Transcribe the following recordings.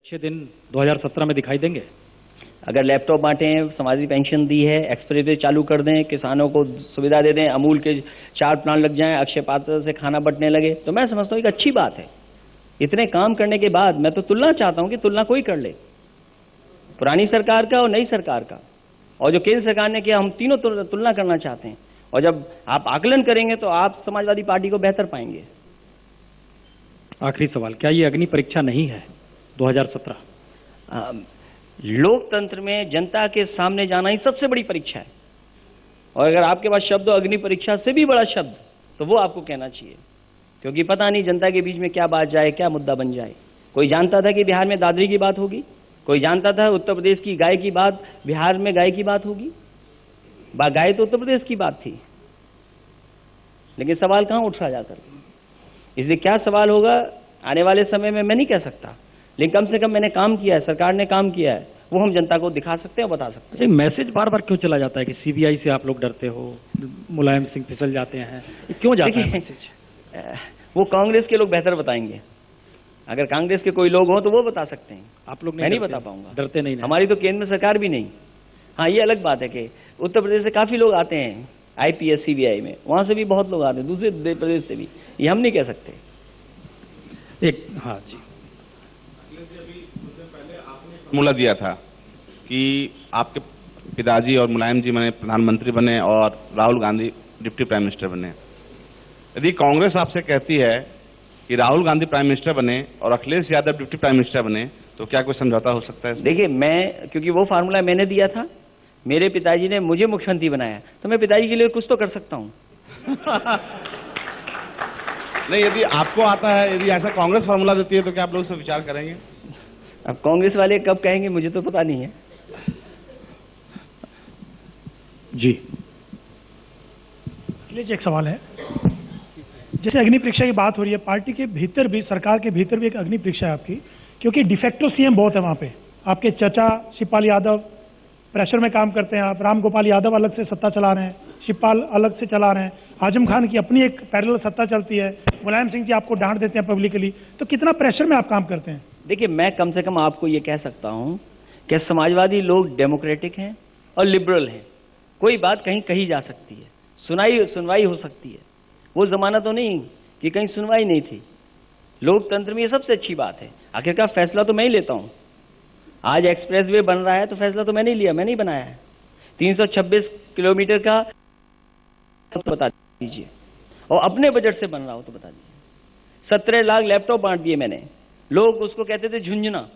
अच्छे दिन 2017 में दिखाई देंगे? अगर लैपटॉप बांटें, समाजी पेंशन दी है, एक्सप्रेसवे चालू कर दें, किसानों को सुविधा दे दें, अमूल के 4 प्लांट लग जाएं, अक्षय पात्र से खाना बंटने लगे, तो मैं समझता हूँ एक अच्छी बात है। इतने काम करने के बाद मैं तो तुलना चाहता हूँ कि तुलना कोई कर ले, पुरानी सरकार का और नई सरकार का, और जो केंद्र सरकार ने किया, हम तीनों तुलना करना चाहते हैं। और जब आप आकलन करेंगे तो आप समाजवादी पार्टी को बेहतर पाएंगे। आखिरी सवाल, क्या ये अग्नि परीक्षा नहीं है 2017? लोकतंत्र में जनता के सामने जाना ही सबसे बड़ी परीक्षा है, और अगर आपके पास शब्द हो अग्नि परीक्षा से भी बड़ा शब्द, तो वो आपको कहना चाहिए, क्योंकि पता नहीं जनता के बीच में क्या बात जाए, क्या मुद्दा बन जाए। कोई जानता था कि बिहार में दादरी की बात होगी? कोई जानता था उत्तर प्रदेश की गाय की बात बिहार में गाय की बात होगी? गाय तो उत्तर प्रदेश की बात थी, लेकिन सवाल कहाँ उठ रहा जाकर। इसलिए क्या सवाल होगा आने वाले समय में मैं नहीं कह सकता, लेकिन कम से कम मैंने काम किया है, सरकार ने काम किया है, वो हम जनता को दिखा सकते हैं और बता सकते हैं। मैसेज बार बार क्यों चला जाता है कि सीबीआई से आप लोग डरते हो, मुलायम सिंह फिसल जाते हैं, क्यों जाता है मैसेज? वो कांग्रेस के लोग बेहतर बताएंगे। अगर कांग्रेस के कोई लोग हों तो वो बता सकते हैं, आप लोग मैं नहीं बता पाऊंगा। डरते नहीं? हमारी तो केंद्र में सरकार भी नहीं। हाँ, ये अलग बात है कि उत्तर प्रदेश से काफी लोग आते हैं आईपीएस सीबीआई में, वहां से भी बहुत लोग आते हैं, दूसरे प्रदेश से भी, ये हम नहीं कह सकते। हाँ जी, फॉर्मूला दिया था कि आपके पिताजी और मुलायम जी बने प्रधानमंत्री बने और Rahul Gandhi deputy prime minister बने। यदि कांग्रेस आपसे कहती है कि राहुल गांधी प्राइम मिनिस्टर बने और Akhilesh Yadav deputy prime minister बने, तो क्या कोई समझौता हो सकता है? देखिए, मैं क्योंकि वो फार्मूला मैंने दिया था, मेरे पिताजी ने मुझे मुख्यमंत्री बनाया, तो मैं पिताजी के लिए कुछ तो कर सकता हूँ। नहीं, यदि आपको आता है, यदि ऐसा कांग्रेस फार्मूला देती है, तो क्या आप लोग इस पर विचार करेंगे? अब कांग्रेस वाले कब कहेंगे मुझे तो पता नहीं है। जी, अखिलेश, एक सवाल है। जैसे अग्नि परीक्षा की बात हो रही है, पार्टी के भीतर भी, सरकार के भीतर भी एक अग्नि परीक्षा है आपकी, क्योंकि डिफेक्टो सीएम बहुत है वहां पे। आपके चचा शिवपाल यादव प्रेशर में काम करते हैं, आप राम गोपाल यादव अलग से सत्ता चला रहे हैं, शिवपाल अलग से चला रहे हैं, आजम खान की अपनी एक पैरेलल सत्ता चलती है, मुलायम सिंह जी आपको डांट देते हैं पब्लिकली, तो कितना प्रेशर में आप काम करते हैं? देखिए, मैं कम से कम आपको ये कह सकता हूं कि समाजवादी लोग डेमोक्रेटिक हैं और लिबरल हैं। कोई बात कहीं कही जा सकती है, सुनवाई हो सकती है। वो जमाना तो नहीं कि कहीं सुनवाई नहीं थी। लोकतंत्र में ये सबसे अच्छी बात है। आखिरकार फैसला तो मैं ही लेता हूं। आज एक्सप्रेसवे बन रहा है तो फैसला तो मैंने लिया, मैंने ही बनाया है। 326 किलोमीटर का तो बता दीजिए, और अपने बजट से बन रहा हो तो बता दीजिए। 17 लाख लैपटॉप बांट दिए मैंने। लोग उसको कहते थे झुंझुना,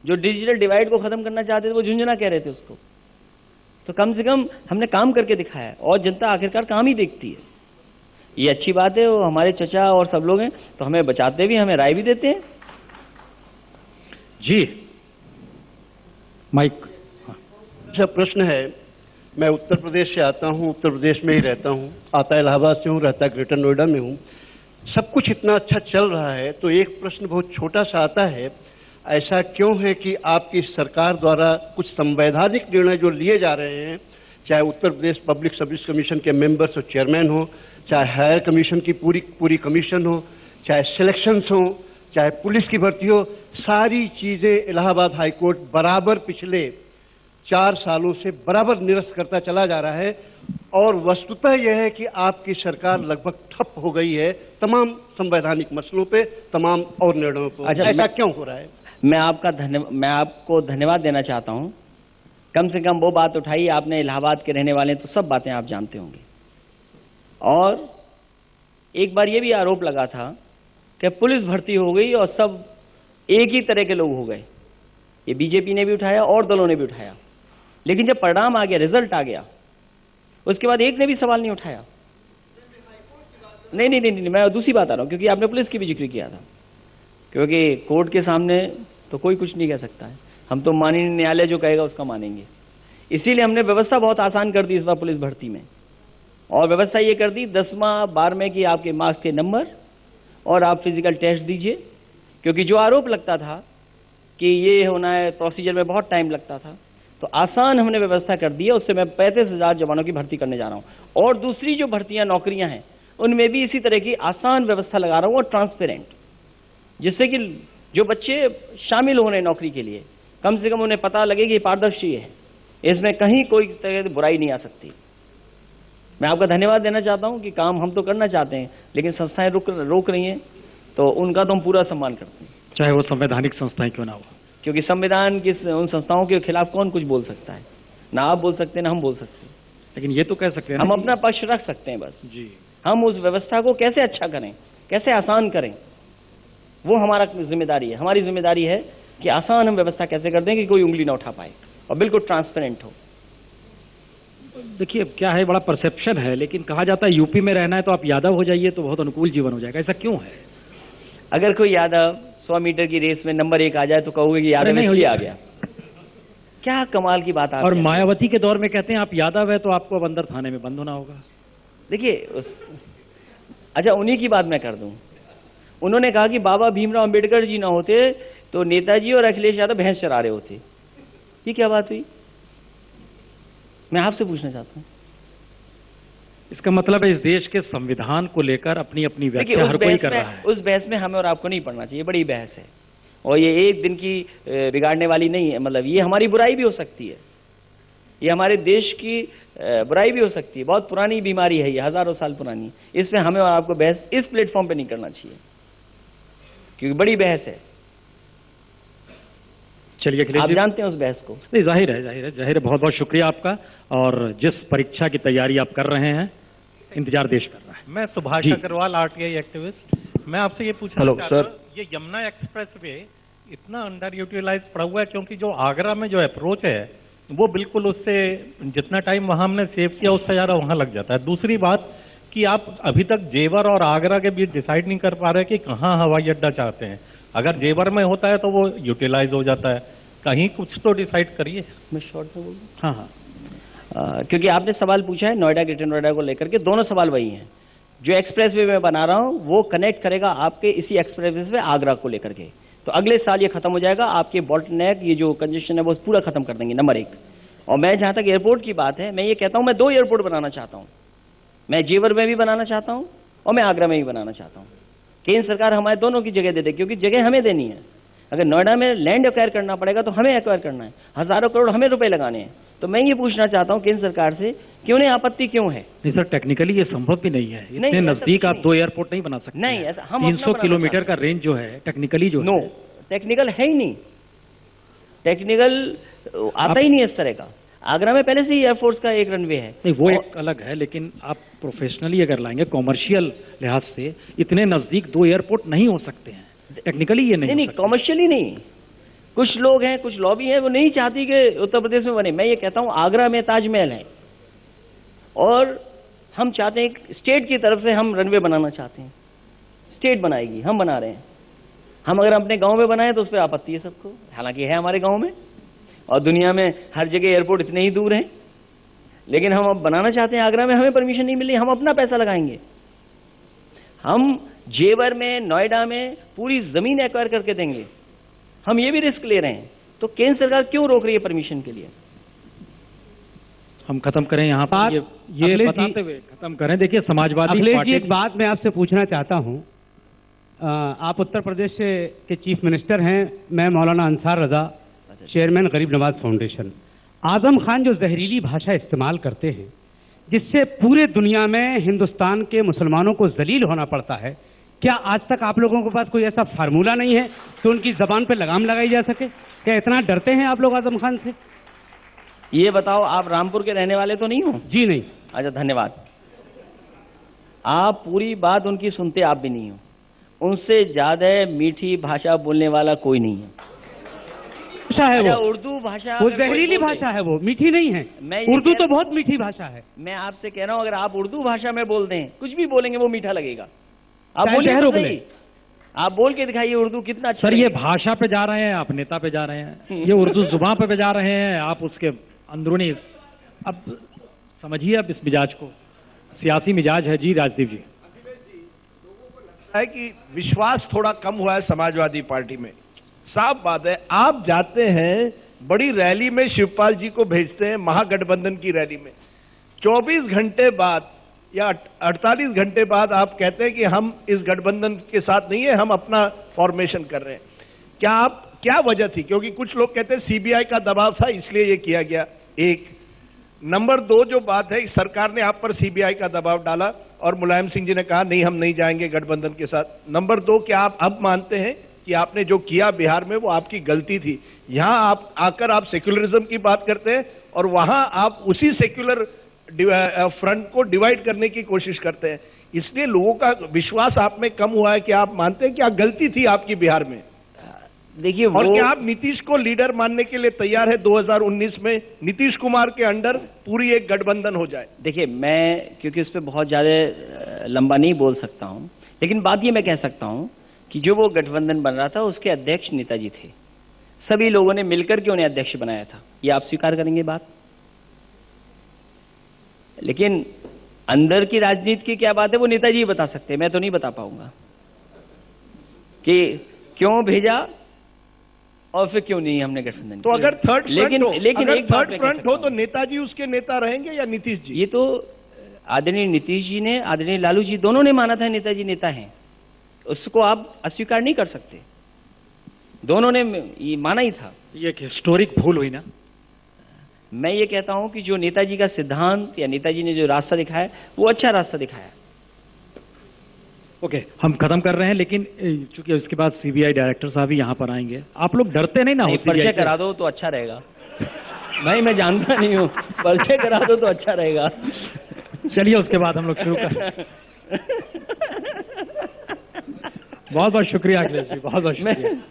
जो डिजिटल डिवाइड को खत्म करना चाहते थे वो झुंझुना कह रहे थे उसको। तो कम से कम हमने काम करके दिखाया है, और जनता आखिरकार काम ही देखती है। ये अच्छी बात है। वो हमारे चचा और सब लोग हैं तो हमें बचाते भी, हमें राय भी देते हैं। जी, माइक। अच्छा प्रश्न है, मैं उत्तर प्रदेश से आता हूँ, उत्तर प्रदेश में ही रहता हूँ, आता इलाहाबाद से हूँ, रहता ग्रेटर नोएडा में हूँ। सब कुछ इतना अच्छा चल रहा है, तो एक प्रश्न बहुत छोटा सा आता है, ऐसा क्यों है कि आपकी सरकार द्वारा कुछ संवैधानिक निर्णय जो लिए जा रहे हैं, चाहे Uttar Pradesh public service commission के मेंबर्स और चेयरमैन हो, चाहे हायर कमीशन की पूरी कमीशन हो, चाहे सिलेक्शंस हो, चाहे पुलिस की भर्ती हो, सारी चीजें इलाहाबाद हाईकोर्ट बराबर पिछले 4 सालों से बराबर निरस्त करता चला जा रहा है, और वस्तुतः यह है कि आपकी सरकार लगभग ठप हो गई है तमाम संवैधानिक मसलों पे, तमाम और निर्णयों पर। अच्छा, ऐसा क्यों हो रहा है? मैं आपको धन्यवाद देना चाहता हूं। कम से कम वो बात उठाई आपने, इलाहाबाद के रहने वाले तो सब बातें आप जानते होंगे। और एक बार ये भी आरोप लगा था कि पुलिस भर्ती हो गई और सब एक ही तरह के लोग हो गए। ये बीजेपी ने भी उठाया और दलों ने भी उठाया, लेकिन जब परिणाम आ गया, रिजल्ट आ गया, उसके बाद एक ने भी सवाल नहीं उठाया। नहीं, मैं दूसरी बात आ रहा हूं, क्योंकि आपने पुलिस की भी जिक्र किया था। क्योंकि कोर्ट के सामने तो कोई कुछ नहीं कह सकता है, हम तो माननीय न्यायालय जो कहेगा उसका मानेंगे। इसीलिए हमने व्यवस्था बहुत आसान कर दी इस बार पुलिस भर्ती में। और व्यवस्था ये कर दी 10वां 12वें की आपके मार्क्स के नंबर, और आप फिजिकल टेस्ट दीजिए। क्योंकि जो आरोप लगता था कि ये होना है, प्रोसीजर में बहुत टाइम लगता था, तो आसान हमने व्यवस्था कर दी है। उससे मैं 35,000 जवानों की भर्ती करने जा रहा हूं, और दूसरी जो भर्तियां नौकरियां हैं उनमें भी इसी तरह की आसान व्यवस्था लगा रहा हूं, और ट्रांसपेरेंट, जिससे कि जो बच्चे शामिल हो रहे हैं नौकरी के लिए, कम से कम उन्हें पता लगे कि पारदर्शी है, इसमें कहीं कोई तरह की बुराई नहीं आ सकती। मैं आपका धन्यवाद देना चाहता हूं कि काम हम तो करना चाहते हैं, लेकिन संस्थाएं रोक रही हैं, तो उनका तो हम पूरा सम्मान करते हैं, चाहे वो संवैधानिक संस्थाएं क्यों ना हो। क्योंकि संविधान की उन संस्थाओं के खिलाफ कौन कुछ बोल सकता है? ना आप बोल सकते हैं, ना हम बोल सकते हैं। लेकिन ये तो कह सकते हैं हम ना अपना पक्ष रख सकते हैं बस। जी, हम उस व्यवस्था को कैसे अच्छा करें, कैसे आसान करें, वो हमारा जिम्मेदारी है। हमारी जिम्मेदारी है कि आसान हम व्यवस्था कैसे कर दें कि कोई उंगली ना उठा पाए और बिल्कुल ट्रांसपेरेंट हो। देखिए क्या है, बड़ा परसेप्शन है, लेकिन कहा जाता है यूपी में रहना है तो आप यादव हो जाइए तो बहुत अनुकूल जीवन हो जाएगा। ऐसा क्यों है? अगर कोई यादव 100 मीटर की रेस में नंबर 1 आ जाए तो कहोगे कि यादव नहीं इसलिए आ गया। क्या कमाल की बात आप और कहते हैं। मायावती के दौर में कहते हैं आप यादव है तो आपको अब अंदर थाने में बंद होना होगा। देखिए अच्छा, उन्हीं की बात मैं कर दूं। उन्होंने कहा कि बाबा भीमराव अंबेडकर जी ना होते तो नेताजी और अखिलेश यादव भैंस चरा रहे होते। ये क्या बात हुई? मैं आपसे पूछना चाहता हूं। इसका मतलब है इस देश के संविधान को लेकर अपनी अपनी व्याख्या हर कोई कर रहा है। उस बहस में हमें और आपको नहीं पढ़ना चाहिए, बड़ी बहस है और ये एक दिन की बिगाड़ने वाली नहीं है। मतलब ये हमारी बुराई भी हो सकती है, ये हमारे देश की बुराई भी हो सकती है। बहुत पुरानी बीमारी है ये, हजारों साल पुरानी। इसमें हमें और आपको बहस इस प्लेटफॉर्म पे नहीं करना चाहिए, क्योंकि बड़ी बहस है। चलिए अखिलेश आप जी, जानते हैं उस बहस को। नहीं जाहिर है। बहुत बहुत शुक्रिया आपका। और जिस परीक्षा की तैयारी आप कर रहे हैं, इंतजार देश कर रहा है। मैं सुभाष जी। Agarwal, RTI activist. मैं आपसे ये पूछना हेलो, चाहता हूं, सर। ये यमुना एक्सप्रेस वे इतना अंडर यूटिलाइज पड़ा हुआ है, क्योंकि जो आगरा में जो अप्रोच है वो बिल्कुल उससे जितना टाइम वहां हमने सेव किया उससे ज़्यादा वहां लग जाता है। दूसरी बात कि आप अभी तक जेवर और आगरा के बीच डिसाइड नहीं कर पा रहे कि कहाँ हवाई अड्डा चाहते हैं। अगर जेवर में होता है तो वो यूटिलाइज हो जाता है, कहीं कुछ तो डिसाइड करिए। मैं शॉर्ट में बोलूं? हाँ हाँ, क्योंकि आपने सवाल पूछा है नोएडा ग्रेटर नोएडा को लेकर के, दोनों सवाल वही हैं। जो एक्सप्रेसवे मैं बना रहा हूं वो कनेक्ट करेगा आपके इसी एक्सप्रेसवे से आगरा को लेकर के। तो अगले साल ये खत्म हो जाएगा। आपके बॉटलनेक, ये जो कंजेशन है वो पूरा खत्म कर देंगे, नंबर 1। और मैं जहां तक एयरपोर्ट की बात है, मैं ये कहता हूं मैं 2 एयरपोर्ट बनाना चाहता हूं। मैं जेवर में भी बनाना चाहता हूं और मैं आगरा में भी बनाना चाहता हूं। केंद्र सरकार हमारे दोनों की जगह दे दे, क्योंकि जगह हमें देनी है। अगर नोएडा में लैंड एक्वायर करना पड़ेगा तो हमें एक्वायर करना है, हजारों करोड़ हमें रुपए लगाने हैं। तो मैं ये पूछना चाहता हूं केंद्र सरकार से कि उन्हें आपत्ति क्यों है? नहीं सर, टेक्निकली ये संभव भी नहीं है। इतने ऐसा नजदीक कुछ आप नहीं। 2 एयरपोर्ट नहीं बना सकते। नहीं, ऐसा हम अपना 300 बनाना किलोमीटर चाहते का रेंज जो है टेक्निकली जो नो, है, टेक्निकल है ही नहीं। टेक्निकल आता ही नहीं है इस तरह का। आगरा में पहले से ही एयरफोर्स का एक रनवे है। नहीं वो एक अलग है, लेकिन आप प्रोफेशनली अगर लाएंगे, कॉमर्शियल लिहाज से इतने नजदीक 2 एयरपोर्ट नहीं हो सकते हैं। टेक्निकली ये नहीं नहीं, कॉमर्शियली नहीं। कुछ लोग हैं, कुछ लॉबी है, वो नहीं चाहती कि उत्तर प्रदेश में बने। मैं ये कहता हूँ आगरा में ताजमहल है और हम चाहते हैं, स्टेट की तरफ से हम रनवे बनाना चाहते हैं। स्टेट बनाएगी, हम बना रहे हैं। हम अगर अपने गांव में बनाए तो उस पर आपत्ति है सबको, हालांकि है हमारे गांव में और दुनिया में हर जगह एयरपोर्ट इतने ही दूर हैं। लेकिन हम अब बनाना चाहते हैं आगरा में, हमें परमिशन नहीं मिली, हम अपना पैसा लगाएंगे। हम जेवर में, नोएडा में पूरी जमीन एक्वायर करके देंगे। हम ये भी रिस्क ले रहे हैं। तो केंद्र सरकार क्यों रोक रही है परमिशन के लिए? हम खत्म करें यहाँ पर, ये अखिलेश बताते जी- हुए खत्म करें। देखिए समाजवादी अखिलेश जी, पार्टी, एक बात मैं आपसे पूछना चाहता हूं। आप उत्तर प्रदेश के चीफ मिनिस्टर हैं, मैं मौलाना अंसार रजा, चेयरमैन गरीब नवाज फाउंडेशन। आजम खान जो जहरीली भाषा इस्तेमाल करते हैं, जिससे पूरे दुनिया में हिंदुस्तान के मुसलमानों को जलील होना पड़ता है, क्या आज तक आप लोगों के पास कोई ऐसा फार्मूला नहीं है कि उनकी जबान पर लगाम लगाई जा सके? क्या इतना डरते हैं आप लोग आजम खान से? ये बताओ, आप रामपुर के रहने वाले तो नहीं हो? जी नहीं। अच्छा, धन्यवाद। आप पूरी बात उनकी सुनते आप भी नहीं हो। उनसे ज्यादा मीठी भाषा बोलने वाला कोई नहीं है। भाषा है अच्छा, वो, उर्दू भाषा वो अगर कोई जहरीली बोल दे- भाषा है, वो मीठी नहीं है। मैं ये उर्दू कह- तो बहुत मीठी भाषा है। मैं आपसे कह रहा हूं, अगर आप उर्दू भाषा में बोल दें, कुछ भी बोलेंगे वो मीठा लगेगा। आप चाहे बोलिए शहर तो उगले। सही। आप बोल के दिखाइए उर्दू कितना अच्छा सर ये लगेगा। भाषा पे जा रहे हैं, आप नेता पे जा रहे हैं। ये उर्दू जुबान पे जा रहे हैं, आप उसके अंदरूनी। अब समझिए अब इस मिजाज को, सियासी मिजाज है। जी राजदीप जी। है कि विश्वास थोड़ा कम हुआ है समाजवादी पार्टी में। साफ बात है, आप जाते हैं बड़ी रैली में, शिवपाल जी को भेजते हैं महागठबंधन की रैली में, 24 घंटे बाद या 48 घंटे बाद आप कहते हैं कि हम इस गठबंधन के साथ नहीं है, हम अपना फॉर्मेशन कर रहे हैं। क्या वजह थी? क्योंकि कुछ लोग कहते हैं सीबीआई का दबाव था इसलिए ये किया गया। एक नंबर 2 जो बात है, सरकार ने आप पर सीबीआई का दबाव डाला और मुलायम सिंह जी ने कहा नहीं हम नहीं जाएंगे गठबंधन के साथ। नंबर 2, क्या आप अब मानते हैं कि आपने जो किया बिहार में वो आपकी गलती थी? यहां आप आकर आप सेक्युलरिज्म की बात करते हैं और वहां आप उसी सेक्युलर फ्रंट को डिवाइड करने की कोशिश करते हैं, इसलिए लोगों का विश्वास आप में कम हुआ है। कि आप मानते हैं कि गलती थी आपकी बिहार में? देखिए, और क्या आप नीतीश को लीडर मानने के लिए तैयार है 2019 में नीतीश कुमार के अंडर पूरी एक गठबंधन हो जाए? देखिए, मैं क्योंकि उस पर बहुत ज़्यादा लंबा नहीं बोल सकता हूं, लेकिन बात ये मैं कह सकता हूं कि जो वो गठबंधन बन रहा था उसके अध्यक्ष नेताजी थे। सभी लोगों ने मिलकर के उन्हें अध्यक्ष बनाया था, ये आप स्वीकार करेंगे बात? लेकिन अंदर की राजनीति की क्या बात है वो नेताजी ही बता सकते हैं, मैं तो नहीं बता पाऊंगा कि क्यों भेजा और फिर क्यों नहीं हमने गठबंधन। तो अगर थर्ड लेकिन एक थर्ड फ्रंट हो तो नेताजी उसके नेता रहेंगे या नीतीश जी? ये तो आदरणीय नीतीश जी ने, आदरणीय लालू जी दोनों ने माना था नेताजी नेता हैं, उसको आप अस्वीकार नहीं कर सकते। दोनों ने ये माना ही था। ये एक हिस्टोरिक भूल हुई ना। मैं ये कहता हूं कि जो नेताजी का सिद्धांत या नेताजी ने जो रास्ता दिखाया वो अच्छा रास्ता दिखाया। ओके, हम खत्म कर रहे हैं, लेकिन चूंकि उसके बाद सीबीआई डायरेक्टर साहब भी यहाँ पर आएंगे, आप लोग डरते नहीं ना? परिचय करा दो तो अच्छा रहेगा। मैं जानता नहीं हूँ, परिचय करा दो तो अच्छा रहेगा। चलिए उसके बाद हम लोग शुरू कर। बहुत बहुत शुक्रिया अखिलेश जी, बहुत बहुत शुक्रिया।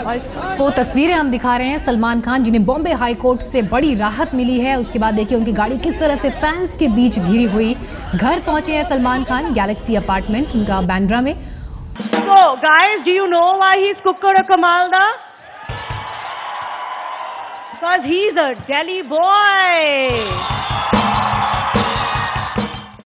और वो तस्वीरें हम दिखा रहे हैं सलमान खान जिन्हें बॉम्बे हाई कोर्ट से बड़ी राहत मिली है। उसके बाद देखिए उनकी गाड़ी किस तरह से फैंस के बीच घिरी हुई। घर पहुंचे हैं सलमान खान गैलेक्सी अपार्टमेंट उनका बांद्रा में। So guys, do you know why he's Kukkada Kamalda? Because he's a Delhi boy.